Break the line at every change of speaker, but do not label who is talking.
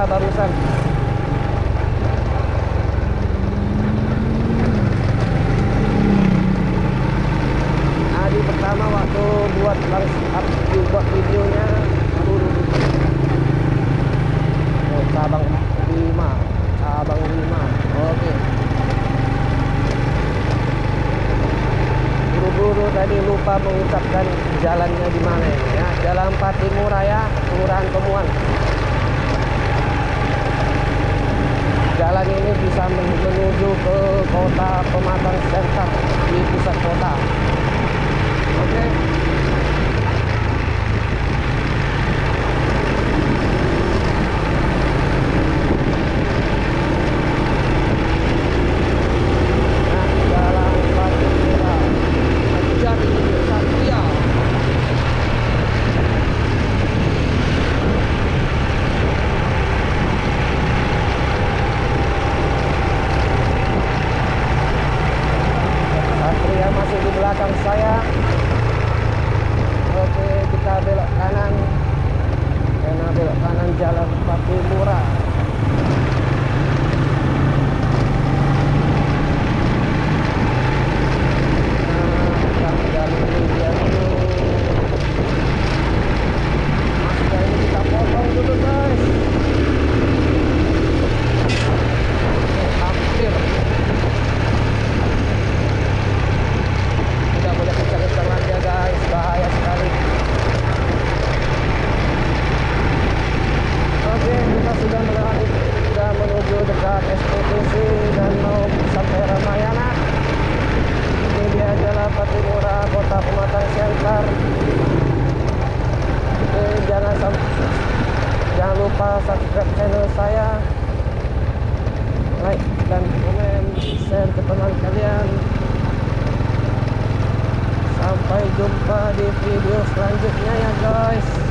Jakarta barusan. Hari pertama waktu buat videonya dulu. Oh, cabang 5. Cabang 5. Oke. Buru-buru tadi lupa mengucapkan jalannya di mana ini ya. Jalan Patimura, Kelurahan Temuan. Jalan ini bisa menuju ke kota Pematang Siantar di pusat kota. Oke. Nah, Jalan Patimura Jati Satria. Satria masih di belakang saya. Oke, kita belok kanan. Karena belok kanan Jalan Patimura. Nah, jalan ini dia dulu. Masuknya ini kita potong dulu guys. Hampir. Tidak boleh kencang-kencang lagi ya guys, bahaya sekali. Oke, kita sudah menuju dekat SPTC dan mau sampai Ramayana. Ini dia Jalan Patimura, Kota Pematang Siantar. Oke, jangan lupa subscribe channel saya, like dan komen, share ke teman kalian. Sampai jumpa di video selanjutnya ya guys.